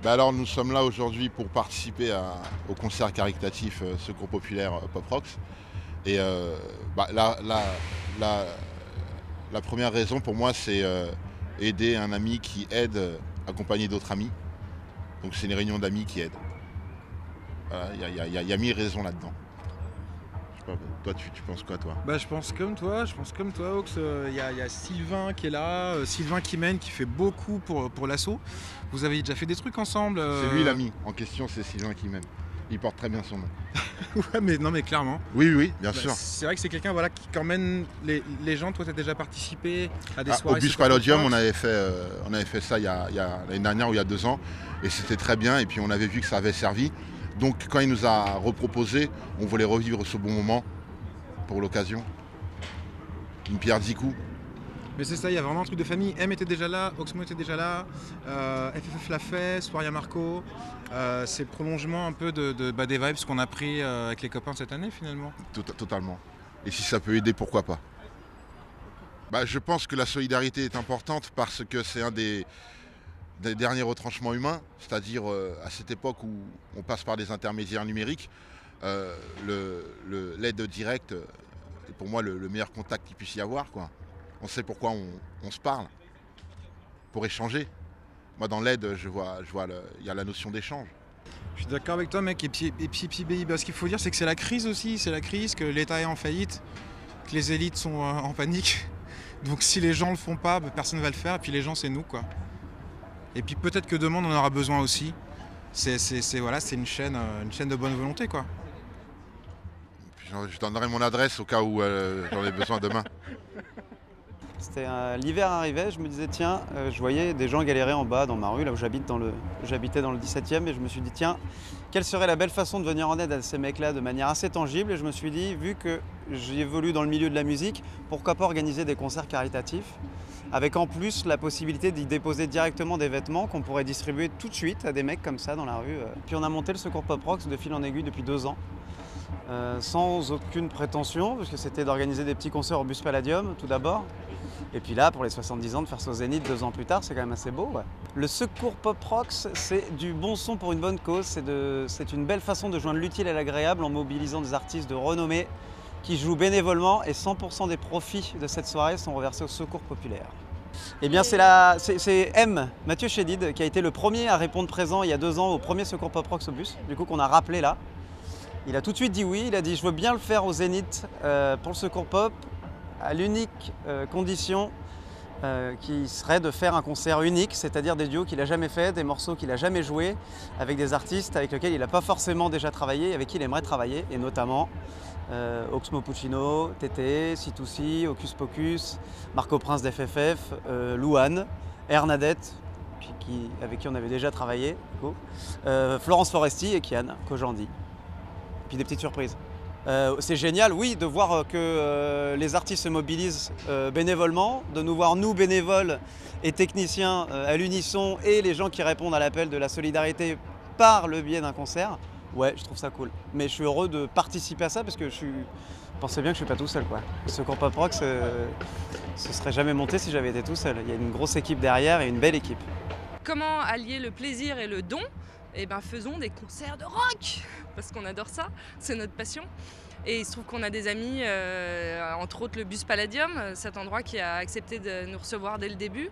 Bah alors nous sommes là aujourd'hui pour participer au concert caritatif Secours Populaire Pop Rocks. Et bah, la- la première raison pour moi c'est aider un ami qui aide, accompagner d'autres amis. Donc c'est une réunion d'amis qui aident. Voilà, il y a 1000 raisons là-dedans. Je sais pas, toi tu penses quoi toi? Bah, je pense comme toi, Ox. Il y a Sylvain qui est là, Sylvain qui mène, qui fait beaucoup pour l'assaut. Vous avez déjà fait des trucs ensemble C'est lui l'ami en question, c'est Sylvain qui m'aime. Il porte très bien son nom. Ouais, mais non, mais clairement. Oui, oui, bien Bah, sûr. c'est vrai que c'est quelqu'un voilà, qui emmène les gens. Toi, tu as déjà participé à des Au soirées Bus Secours Palladium, Pop on Rocks. avait fait ça l'année dernière ou il y a 2 ans, et c'était très bien, et puis on avait vu que ça avait servi. Donc quand il nous a reproposé, on voulait revivre ce bon moment pour l'occasion. Une pierre 10 coups. Mais c'est ça, il y a vraiment un truc de famille. M était déjà là, Oxmo était déjà là, FFF l'a fait, Soiria Marco. C'est le prolongement un peu des vibes qu'on a pris avec les copains cette année finalement. Totalement. Et si ça peut aider, pourquoi pas. Bah, je pense que la solidarité est importante parce que c'est un des derniers retranchements humains, c'est-à-dire à cette époque où on passe par des intermédiaires numériques, l'aide directe est pour moi le meilleur contact qu'il puisse y avoir, quoi. On sait pourquoi on se parle, pour échanger. Moi dans l'aide, il y a la notion d'échange. Je suis d'accord avec toi mec, et puis, ce qu'il faut dire c'est que c'est la crise aussi, c'est la crise, que l'État est en faillite, que les élites sont en panique. Donc si les gens le font pas, personne ne va le faire, et puis les gens c'est nous quoi. Et puis peut-être que demain on en aura besoin aussi. Voilà, c'est une chaîne de bonne volonté quoi. Puis je donnerai mon adresse au cas où j'en ai besoin demain. C'était l'hiver arrivait, je me disais tiens, je voyais des gens galérer en bas dans ma rue, là où j'habitais dans le 17e, et je me suis dit tiens, quelle serait la belle façon de venir en aide à ces mecs-là de manière assez tangible. Et je me suis dit, vu que j'évolue dans le milieu de la musique, pourquoi pas organiser des concerts caritatifs, avec en plus la possibilité d'y déposer directement des vêtements qu'on pourrait distribuer tout de suite à des mecs comme ça dans la rue. Puis on a monté le Secours Pop Rocks de fil en aiguille depuis 2 ans. Sans aucune prétention, parce que c'était d'organiser des petits concerts au Bus Palladium tout d'abord. Et puis là, pour les 70 ans, de faire ça au Zénith 2 ans plus tard, c'est quand même assez beau. Ouais. Le Secours Pop Rocks, c'est du bon son pour une bonne cause. C'est une belle façon de joindre l'utile à l'agréable en mobilisant des artistes de renommée qui jouent bénévolement, et 100% des profits de cette soirée sont reversés au Secours Populaire. Eh bien, c'est M, Mathieu Chédid, qui a été le premier à répondre présent il y a 2 ans au premier Secours Pop Rocks au bus, du coup qu'on a rappelé là. Il a tout de suite dit oui, il a dit je veux bien le faire au Zénith pour le Secours Pop, à l'unique condition qui serait de faire un concert unique, c'est-à-dire des duos qu'il n'a jamais fait, des morceaux qu'il n'a jamais joués, avec des artistes avec lesquels il n'a pas forcément déjà travaillé, avec qui il aimerait travailler, et notamment Oxmo Puccino, Tété, C2C, Hocus Pocus, Marco Prince d'FFF, Louane, Hernadette, avec qui on avait déjà travaillé, du coup, Florence Foresti et Kian Kojandi. Puis des petites surprises. C'est génial, oui, de voir que les artistes se mobilisent bénévolement, de nous voir, nous, bénévoles et techniciens, à l'unisson, et les gens qui répondent à l'appel de la solidarité par le biais d'un concert. Ouais, je trouve ça cool. Mais je suis heureux de participer à ça parce que pensez bien que je suis pas tout seul, quoi. Le Secours Pop Rock, ce serait jamais monté si j'avais été tout seul. Il y a une grosse équipe derrière et une belle équipe. Comment allier le plaisir et le don? Eh bien, faisons des concerts de rock, parce qu'on adore ça, c'est notre passion. Et il se trouve qu'on a des amis, entre autres le Bus Palladium, cet endroit qui a accepté de nous recevoir dès le début.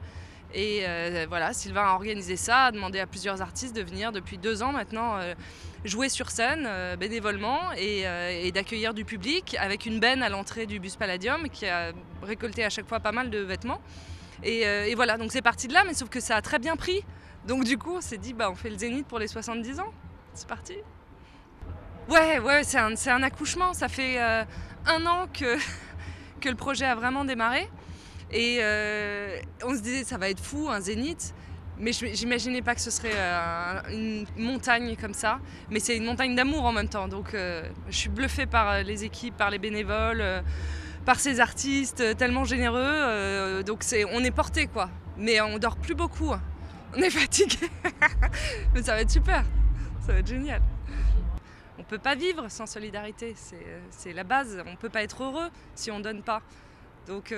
Et voilà, Sylvain a organisé ça, a demandé à plusieurs artistes de venir depuis 2 ans maintenant jouer sur scène bénévolement et d'accueillir du public avec une benne à l'entrée du Bus Palladium qui a récolté à chaque fois pas mal de vêtements. Et voilà, donc c'est parti de là, mais sauf que ça a très bien pris. Donc du coup, on s'est dit, on fait le Zénith pour les 70 ans. C'est parti. Ouais, c'est un accouchement. Ça fait 1 an que le projet a vraiment démarré. Et on se disait, ça va être fou, un Zénith. Mais j'imaginais pas que ce serait une montagne comme ça. Mais c'est une montagne d'amour en même temps. Donc je suis bluffée par les équipes, par les bénévoles, par ces artistes tellement généreux. Donc on est porté quoi. Mais on dort plus beaucoup. On est fatigué, mais ça va être super, ça va être génial. On peut pas vivre sans solidarité, c'est la base. On peut pas être heureux si on donne pas. Donc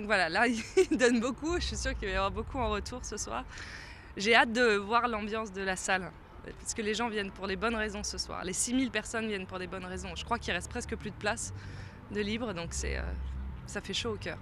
voilà, là il donne beaucoup, je suis sûre qu'il va y avoir beaucoup en retour ce soir. j'ai hâte de voir l'ambiance de la salle. Parce que les gens viennent pour les bonnes raisons ce soir. Les 6000 personnes viennent pour des bonnes raisons. Je crois qu'il reste presque plus de place de libre, donc ça fait chaud au cœur.